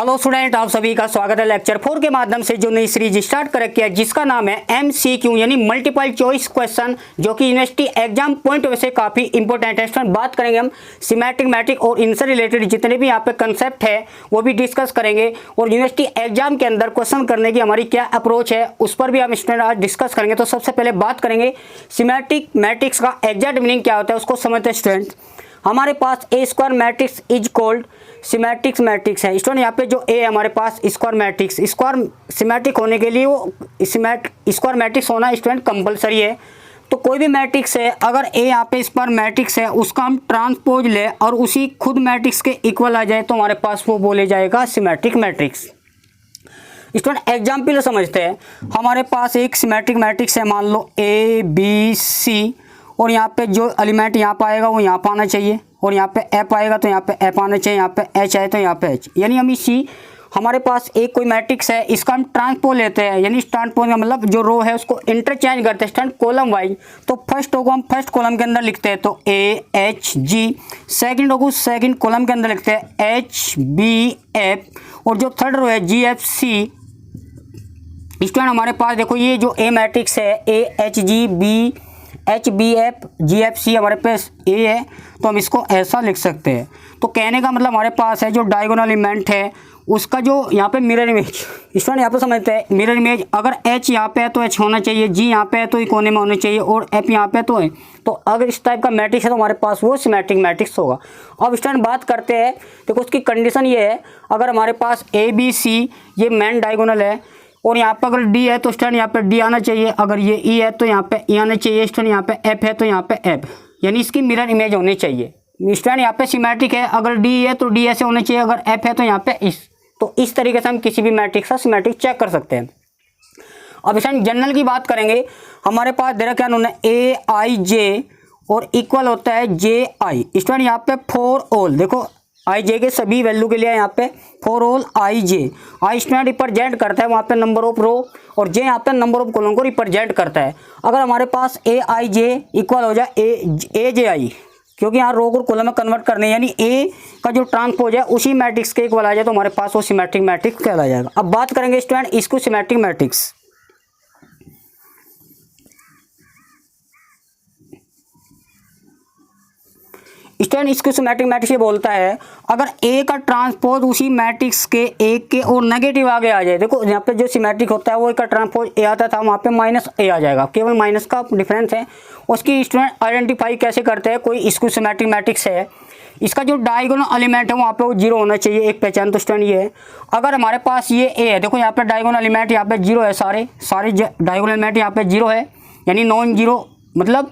Hello student, आप सभी का स्वागत है लेक्चर 4 के माध्यम से जो नई सीरीज स्टार्ट कर रखी है जिसका नाम है MCQ यानी मल्टीपल चॉइस क्वेश्चन, जो कि यूनिवर्सिटी एग्जाम पॉइंट से काफ़ी इंपॉर्टेंट है। इसमें बात करेंगे हम सिमेट्रिक मैट्रिक और इनसे रिलेटेड जितने भी यहाँ पे कंसेप्ट है वो भी डिस्कस करेंगे और यूनिवर्सिटी एग्जाम के अंदर क्वेश्चन करने की हमारी क्या अप्रोच है उस पर भी हम स्टूडेंट आज डिस्कस करेंगे। तो सबसे पहले बात करेंगे सिमेट्रिक मैट्रिक्स का एग्जैक्ट मीनिंग क्या होता है, उसको समझते हैं स्टूडेंट। हमारे पास a square matrix is called symmetric matrix है। स्टूडेंट यहाँ पे जो ए है हमारे पास स्क्वायर मैट्रिक्स, स्क्वायर सिमेट्रिक होने के लिए वो स्क्वायर मैट्रिक्स होना स्टूडेंट कंपलसरी है। तो कोई भी मैट्रिक्स है, अगर ए यहाँ पे स्क्वायर मैट्रिक्स है उसका हम ट्रांसपोज ले और उसी खुद मैट्रिक्स के इक्वल आ जाए तो हमारे पास वो बोले जाएगा सिमेट्रिक मैट्रिक्स। स्टूडेंट एग्जाम्पल समझते हैं। हमारे पास एक सिमेट्रिक मैट्रिक्स है, मान लो ABC और यहाँ पे जो एलिमेंट यहाँ पे आएगा वो यहाँ पे आना चाहिए और यहाँ पे F आएगा तो यहाँ पे F आना चाहिए, यहाँ पे H आए तो यहाँ पे H। यानी हम इसी हमारे पास एक कोई मैट्रिक्स है, इसका हम ट्रांसपोज लेते हैं, यानी ट्रांसपोज का मतलब जो रो है उसको इंटरचेंज करते हैं कॉलम वाइज। तो फर्स्ट रो को हम फर्स्ट कॉलम के अंदर लिखते हैं तो AHG, सेकंड रो को सेकंड कॉलम के अंदर लिखते हैं HBF और जो थर्ड रो है GFC। स्टूडेंट हमारे पास देखो ये जो ए मैट्रिक्स है AHG HBF GFC हमारे पास ए है तो हम इसको ऐसा लिख सकते हैं। तो कहने का मतलब हमारे पास है जो डायगोनल एलिमेंट है उसका जो यहाँ पे मिरर इमेज, स्टूडेंट यहाँ पे समझते हैं मिरर इमेज, अगर H यहाँ पे है तो H होना चाहिए, G यहाँ पे है तो कोने में होना चाहिए और F यहाँ पे तो है। तो अगर इस टाइप का मैट्रिक्स है तो हमारे पास वो सिमेट्रिक मैट्रिक्स होगा। अब स्टूडेंट बात करते हैं, देखो उसकी कंडीशन ये है, अगर हमारे पास ABC ये मेन डायगोनल है और यहाँ पे अगर D है तो स्टूडेंट यहाँ पे D आना चाहिए, अगर ये E है तो यहाँ पे E आना चाहिए, स्टूडेंट यहाँ पे F है तो यहाँ पे F, यानी इसकी मिरर इमेज होनी चाहिए। स्टूडेंट यहाँ पे सिमेट्रिक है, अगर D है तो D ऐसे होना चाहिए, अगर F है तो यहाँ पे इस। तो इस तरीके से हम किसी भी मैट्रिक्स का सिमेट्रिक चेक कर सकते हैं। अब स्टूडेंट जनरल की बात करेंगे, हमारे पास दे रखा है उन्होंने AIJ और इक्वल होता है JI। स्टूडेंट यहाँ पे फॉर ऑल, देखो IJ के सभी वैल्यू के लिए यहाँ पे for all IJ, I student represent करता है वहाँ पे नंबर ऑफ रो और J यहाँ पे नंबर ऑफ कॉलम को रिप्रेजेंट करता है। अगर हमारे पास AIJ इक्वल हो जाए AJI, क्योंकि यहाँ रो को कॉलम में कन्वर्ट करने यानी A का जो ट्रांसपोज है उसी मैट्रिक्स के इक्वल आ जाए तो हमारे पास वो सिमेट्रिक मैट्रिक्स कहलाया जाएगा। अब बात करेंगे स्टूडेंट इसको सिमेट्रिक मैट्रिक्स। स्टूडेंट इसको सिमेट्रिक मैट्रिक्स ये बोलता है अगर A का ट्रांसपोज उसी मैट्रिक्स के एक के और नेगेटिव आगे आ जाए। देखो यहाँ पे जो सिमेट्रिक होता है वो एक का ट्रांसपोज A आता था, वहाँ पे -A आ जाएगा, केवल माइनस का डिफरेंस है। उसकी स्टूडेंट आइडेंटिफाई कैसे करते हैं, कोई इसको सिमेट्रिक मैट्रिक्स है, इसका जो डायगोनल एलिमेंट है वहाँ पे वो 0 होना चाहिए, एक पहचान। तो स्टूडेंट ये है, अगर हमारे पास ये A है, देखो यहाँ पे डायगोनल एलिमेंट यहाँ पे 0 है, सारे डायगोनल एलिमेंट यहाँ पे 0 है, यानी नॉन 0 मतलब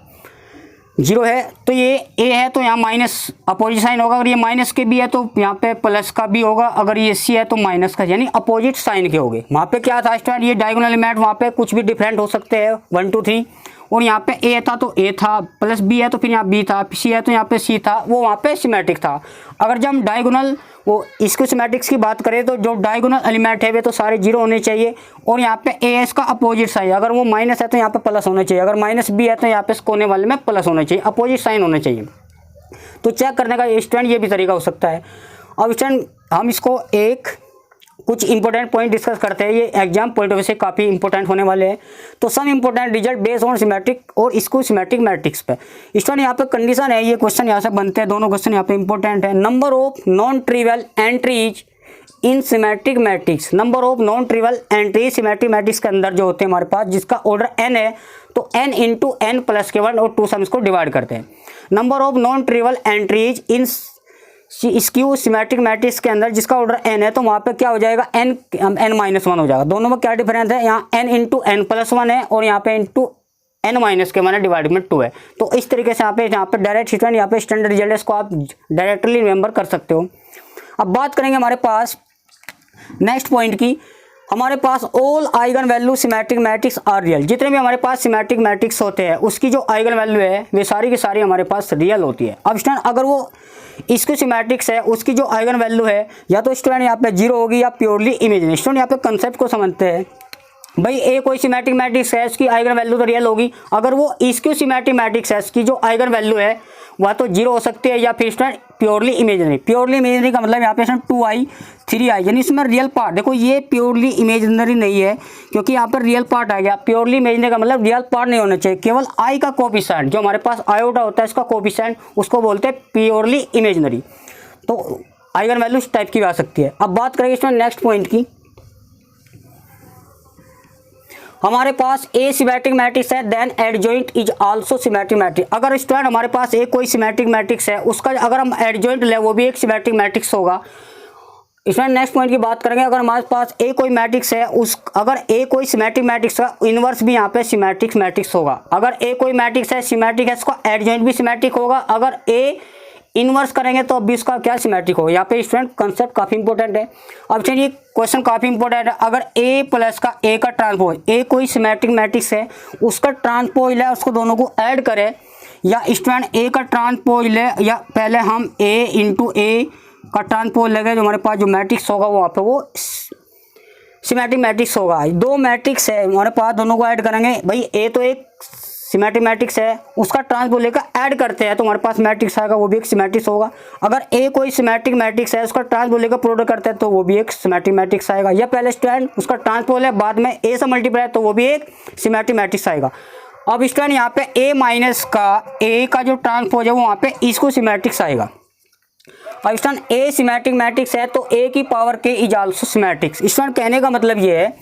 0 है। तो ये A है तो यहाँ माइनस अपोजिट साइन होगा, अगर ये माइनस के भी है तो यहाँ पे प्लस का भी होगा, अगर ये C है तो माइनस का, यानी अपोजिट साइन के होंगे। वहाँ पे क्या था स्टूडेंट, ये डायगोनल एलिमेंट वहाँ पे कुछ भी डिफरेंट हो सकते हैं 1 2 3, और यहाँ पे A था तो A था, प्लस B है तो फिर यहाँ B था, C है तो यहाँ पे C था, वो वहाँ पे सिमेट्रिक था। अगर जब हम डायगोनल वो इसको सिमेट्रिक्स की बात करें तो जो डायगोनल एलिमेंट है वे तो सारे 0 होने चाहिए और यहाँ पे AS का अपोजिट साइन, अगर वो माइनस है तो यहाँ पे प्लस होना चाहिए, अगर माइनस B है तो यहाँ पे कोने वाले में प्लस होना चाहिए, अपोजिट साइन होना चाहिए। तो चेक करने का स्टूडेंट ये भी तरीका हो सकता है। अब स्टूडेंट हम इसको कुछ इंपॉर्टेंट पॉइंट डिस्कस करते हैं, ये एग्जाम पॉइंट ऑफ व्यू से काफ़ी इंपॉर्टेंट होने वाले हैं। तो some important result based on symmetric और इसको सिमेट्रिक मैट्रिक्स पे। स्टूडेंट यहाँ पे कंडीशन है, ये क्वेश्चन यहाँ से बनते हैं, दोनों क्वेश्चन यहाँ पे इंपॉर्टेंट है। Number of non trivial entries in symmetric matrix, number of non trivial entries symmetric matrix के अंदर जो होते हैं हमारे पास, जिसका ऑर्डर n है तो n इंटू n प्लस के 1 और 2 सम इसको डिवाइड करते हैं। Number of non trivial entries in skew symmetric matrix के अंदर जिसका ऑर्डर n है तो वहाँ पे क्या हो जाएगा, n-1 हो जाएगा। दोनों में क्या डिफरेंस है, यहाँ n इंटू n प्लस 1 है और यहाँ पे इंटू n माइनस के 1 है, डिवाइड में 2 है। तो इस तरीके से यहाँ पे डायरेक्ट स्टूडेंट यहाँ पे स्टैंडर्ड रिजल्ट है, इसको आप डायरेक्टली रिमेंबर कर सकते हो। अब बात करेंगे हमारे पास नेक्स्ट पॉइंट की, हमारे पास all eigen value symmetric matrix are real. जितने भी हमारे पास सिमेट्रिक मैट्रिक्स होते हैं उसकी जो आइगन वैल्यू है वे सारी की सारी हमारे पास रियल होती है। अब स्टूडेंट अगर वो इसको सिमेट्रिक्स है उसकी जो आइगन वैल्यू है या तो स्टूडेंट यहाँ पे 0 होगी या प्योरली इमेजिनरी। स्टूडेंट यहाँ पे कंसेप्ट को समझते हैं, भाई ए कोई सिमेट्रिक मैट्रिक्स है, इसकी आइगन वैल्यू तो रियल होगी। अगर वो इसकी सिमेट्रिक मैट्रिक्स है, इसकी जो आइगन वैल्यू है वह तो 0 हो सकती है, या फिर student purely imaginary. Purely imaginary का मतलब यहाँ पे स्टूडेंट 2i 3i, यानी इसमें रियल पार्ट, देखो ये प्योरली इमेजिनरी नहीं है क्योंकि यहाँ पर रियल पार्ट आ गया। प्योरली इमेजिनरी का मतलब रियल पार्ट नहीं होना चाहिए, केवल i का कोफिशिएंट, जो हमारे पास आयोटा होता है इसका कोफिशिएंट, उसको बोलते हैं प्योरली इमेजिनरी। तो आइगन वैल्यू इस टाइप की आ सकती है। अब बात करेंगे इसमें नेक्स्ट पॉइंट की। हमारे पास ए सिमेट्रिक मैट्रिक्स है, then adjoint is also symmetric matrix. अगर स्टूडेंट हमारे पास एक कोई सिमेट्रिक मैट्रिक्स है, उसका अगर हम एडजॉइंट ले वो भी एक सिमेट्रिक मैट्रिक्स होगा। इसमें नेक्स्ट पॉइंट की बात करेंगे, अगर हमारे पास ए कोई मैट्रिक्स है, अगर ए कोई सिमेट्रिक मैट्रिक्स का इन्वर्स भी यहाँ पे सिमेट्रिक मैट्रिक्स होगा। अगर ए कोई मैट्रिक्स है सिमेट्रिक है, इसका एडजॉइंट भी सिमेट्रिक होगा। अगर ए इन्वर्स करेंगे तो अब इसका क्या सिमेट्रिक होगा। यहाँ पे स्टूडेंट कंसेप्ट काफ़ी इंपॉर्टेंट है। अब चलिए क्वेश्चन काफ़ी इंपॉर्टेंट है। अगर ए प्लस का ए का ट्रांसपोज, ए कोई सिमेट्रिक मैट्रिक्स है, उसका ट्रांसपोज ले, उसको दोनों को ऐड करें, या स्टूडेंट ए का ट्रांसपोज ले, या पहले हम ए इंटू ए का ट्रांसपोज लगे, जो हमारे पास जो मैट्रिक्स होगा वहाँ पे वो सिमेट्रिक मैट्रिक्स होगा। दो मैट्रिक्स है हमारे पास, दोनों को ऐड करेंगे। भाई ए तो एक सिमेट्रिक मैट्रिक्स है, उसका ट्रांसपोज लेकर ऐड करते हैं तो हमारे पास मैट्रिक्स आएगा, वो भी एक सिमेट्रिक्स होगा। अगर ए कोई सिमेट्रिक मैट्रिक्स है, उसका ट्रांसपोज लेकर प्रोडक्ट करते हैं तो वो भी एक सिमेट्रिक मैट्रिक्स आएगा। या पहले स्टूडेंट उसका ट्रांसपोज है, बाद में ए से मल्टीप्लाई तो वो भी एक सिमेट्रिक मैट्रिक्स आएगा। अब स्टूडेंट यहाँ पे ए माइनस का ए का जो ट्रांसपोज है वो वहाँ पे इसको सिमेट्रिक्स आएगा। अब स्टूडेंट ए सिमेट्रिक मैट्रिक्स है तो ए की पावर के इज आल्सो सिमेट्रिक्स। स्टूडेंट कहने का मतलब ये है,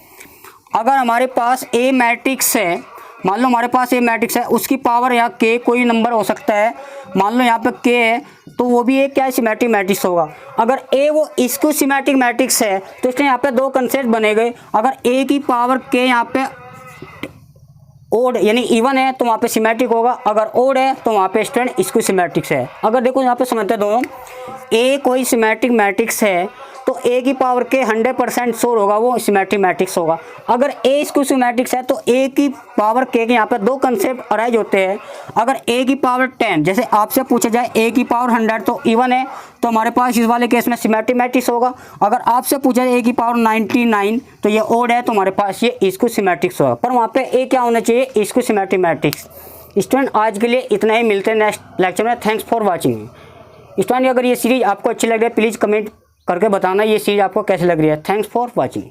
अगर हमारे पास ए मैट्रिक्स है, मान लो हमारे पास ए मैट्रिक्स है, उसकी पावर यहाँ के कोई नंबर हो सकता है, मान लो यहाँ पे के है, तो वो भी एक क्या है सिमेट्रिक मैट्रिक्स होगा। अगर ए वो इसको सिमेट्रिक मैट्रिक्स है तो इसलिए यहाँ पे दो कंसेप्ट बने गए। अगर ए की पावर के यहाँ पे ओड यानी इवन है तो वहाँ पे सिमेट्रिक होगा, अगर ओड है तो वहाँ पे स्टूडेंट इसको सिमेट्रिक्स है। अगर देखो यहाँ पे समझते हैं दोनों, ए कोई सिमेट्रिक मैट्रिक्स है तो ए की पावर के 100% श्योर होगा वो सिमेट्रिक मैट्रिक्स होगा। अगर ए इसको सिमेट्रिक्स है तो ए की पावर के यहाँ पे दो कंसेप्ट अराइज होते हैं। अगर ए की पावर 10, जैसे आपसे पूछा जाए ए की पावर 100 तो इवन है, तो हमारे पास इस वाले केस में सिमेट्रिक मैट्रिक्स होगा। अगर आपसे पूछा जाए ए की पावर 99 तो ये ओड है, तो हमारे पास ये इसको सिमेट्रिक्स होगा। पर वहाँ पे ए क्या होना चाहिए, इसको सिमेट्रिक मैट्रिक्स। स्टूडेंट आज के लिए इतना ही, मिलते हैं नेक्स्ट लेक्चर में। Thanks for watching. स्टूडेंट अगर ये सीरीज आपको अच्छी लग रही है प्लीज़ कमेंट करके बताना ये सीरीज आपको कैसे लग रही है। Thanks for watching.